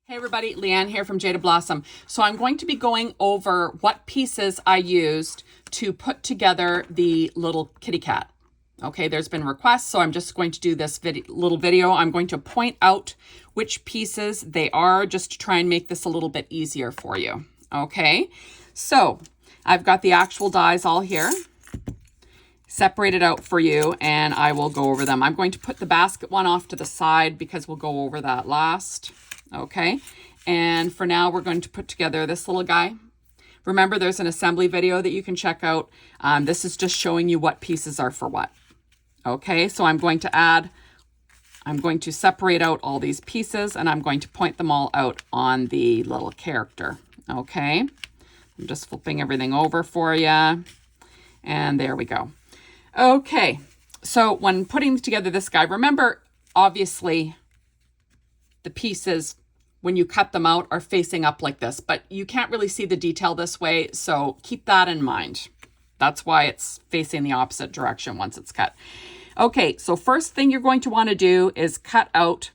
Hey everybody, Leanne here from Jaded Blossom. So I'm going to be going over what pieces I used to put together the little kitty cat. Okay, there's been requests, so I'm just going to do this little video. I'm going to point out which pieces they are just to try and make this a little bit easier for you. Okay, so I've got the actual dies all here, separated out for you, and I will go over them. I'm going to put the basket one off to the side because we'll go over that last. Okay, and for now we're going to put together this little guy. Remember, there's an assembly video that you can check out. This is just showing you what pieces are for what. Okay, so I'm going to separate out all these pieces and I'm going to point them all out on the little character. Okay, I'm just flipping everything over for you. And there we go. Okay, so when putting together this guy, remember, obviously, the pieces, when you cut them out, are facing up like this, but you can't really see the detail this way, so keep that in mind. That's why it's facing the opposite direction once it's cut. Okay, so first thing you're going to want to do is cut out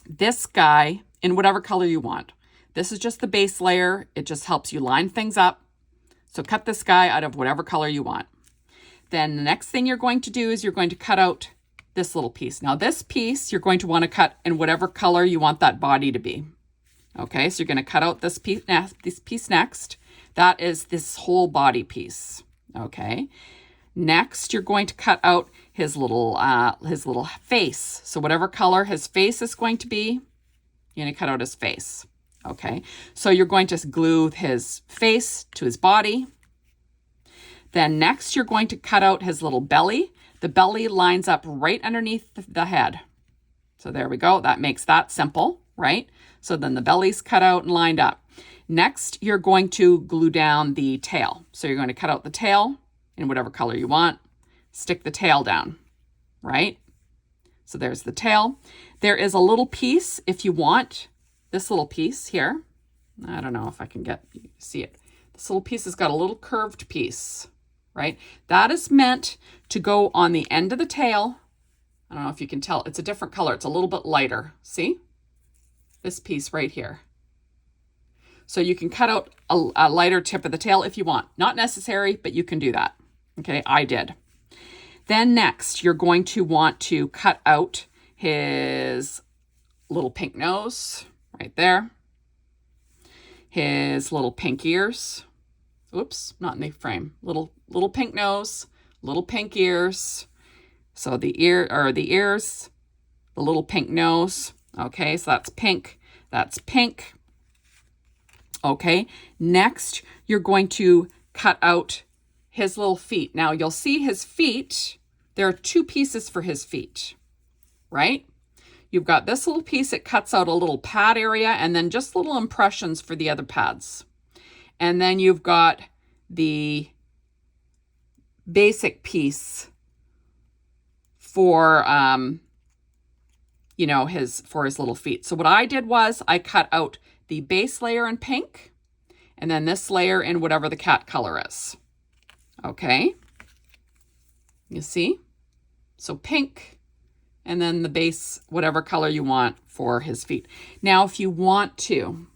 this guy in whatever color you want. This is just the base layer. It just helps you line things up. So cut this guy out of whatever color you want. Then the next thing you're going to do is you're going to cut out this little piece. Now this piece, you're going to want to cut in whatever color you want that body to be. Okay, so you're going to cut out this piece next. That is this whole body piece. Okay. Next, you're going to cut out his little face. So whatever color his face is going to be, you're going to cut out his face. Okay. So you're going to glue his face to his body. Then next, you're going to cut out his little belly. The belly lines up right underneath the head. So there we go. That makes that simple, right? So then the belly's cut out and lined up. Next, you're going to glue down the tail. So you're going to cut out the tail in whatever color you want. Stick the tail down, right? So there's the tail. There is a little piece, if you want, this little piece here. I don't know if I can see it. This little piece has got a little curved piece, right? That is meant to go on the end of the tail. I don't know if you can tell. It's a different color. It's a little bit lighter. See? This piece right here. So you can cut out a lighter tip of the tail if you want. Not necessary, but you can do that. Okay, I did. Then next, you're going to want to cut out his little pink nose right there. His little pink ears. Oops, not in the frame. Little pink nose, little pink ears. So the ears, the little pink nose. Okay, so that's pink. That's pink. Okay, next you're going to cut out his little feet. Now you'll see his feet. There are two pieces for his feet, right? You've got this little piece. It cuts out a little pad area and then just little impressions for the other pads. And then you've got the basic piece for, his little feet. So what I did was I cut out the base layer in pink and then this layer in whatever the cat color is. Okay. You see? So pink and then the base, whatever color you want for his feet. Now, if you want to,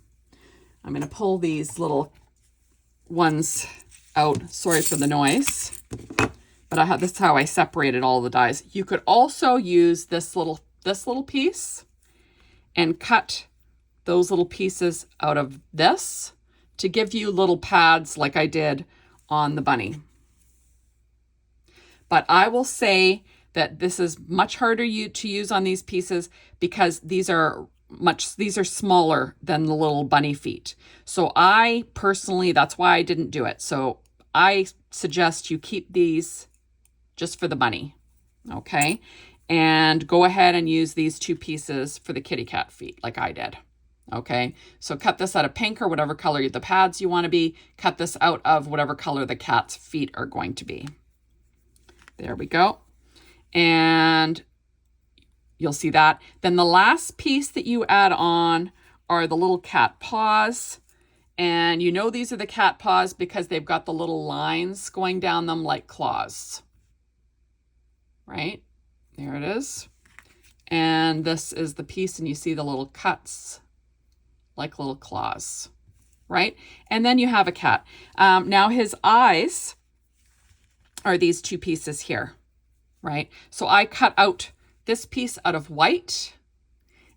I'm going to pull these little ones out. Sorry for the noise, but this is how I separated all the dies. You could also use this little piece and cut those little pieces out of this to give you little pads like I did on the bunny. But I will say that this is much harder to use on these pieces because these are smaller than the little bunny feet. So I personally, that's why I didn't do it. So I suggest you keep these just for the bunny. Okay. And go ahead and use these two pieces for the kitty cat feet like I did. Okay. So cut this out of pink or whatever color the pads you want to be. Cut this out of whatever color the cat's feet are going to be. There we go. And you'll see that. Then the last piece that you add on are the little cat paws. And you know these are the cat paws because they've got the little lines going down them like claws. Right? There it is. And this is the piece, and you see the little cuts like little claws, right? And then you have a cat. Now his eyes are these two pieces here, right? So I cut out this piece out of white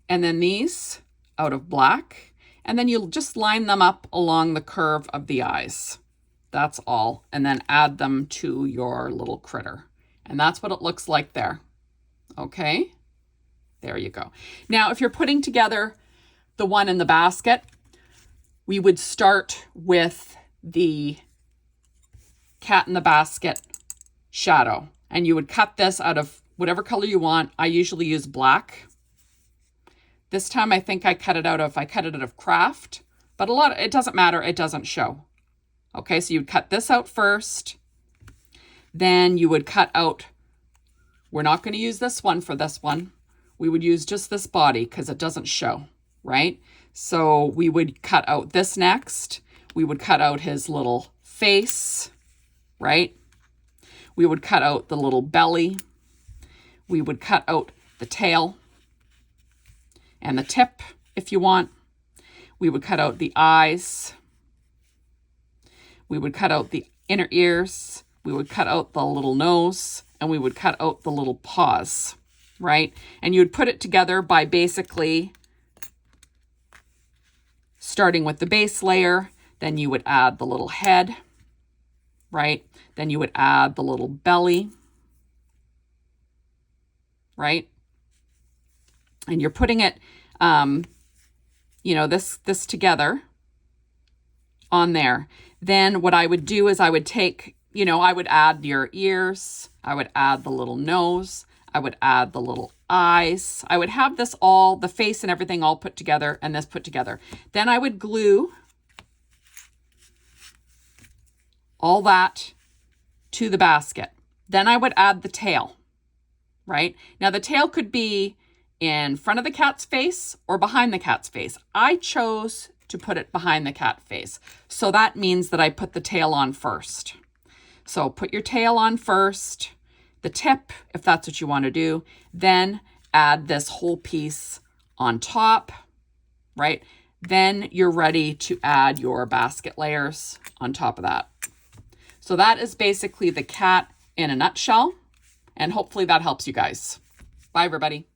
and then these out of black. And then you'll just line them up along the curve of the eyes. That's all. And then add them to your little critter. And that's what it looks like there. Okay, there you go. Now, if you're putting together the one in the basket, we would start with the cat in the basket shadow. And you would cut this out of whatever color you want. I usually use black. This time I think I cut it out of craft, but it doesn't matter. It doesn't show. Okay, so you'd cut this out first. Then you would cut out, we're not going to use this one for this one. We would use just this body because it doesn't show, right? So we would cut out this next. We would cut out his little face, right? We would cut out the little belly. We would cut out the tail and the tip if you want. We would cut out the eyes. We would cut out the inner ears. We would cut out the little nose, and we would cut out the little paws, right? And you would put it together by basically starting with the base layer. Then you would add the little head, right? Then you would add the little belly, right? And you're putting it, this together on there. Then what I would do is I would take, I would add your ears. I would add the little nose. I would add the little eyes. I would have this all, the face and everything all put together and this put together. Then I would glue all that to the basket. Then I would add the tail, right? Now the tail could be in front of the cat's face or behind the cat's face. I chose to put it behind the cat face. So that means that I put the tail on first. So put your tail on first, the tip, if that's what you want to do, then add this whole piece on top, right? Then you're ready to add your basket layers on top of that. So that is basically the cat in a nutshell, and hopefully that helps you guys. Bye, everybody.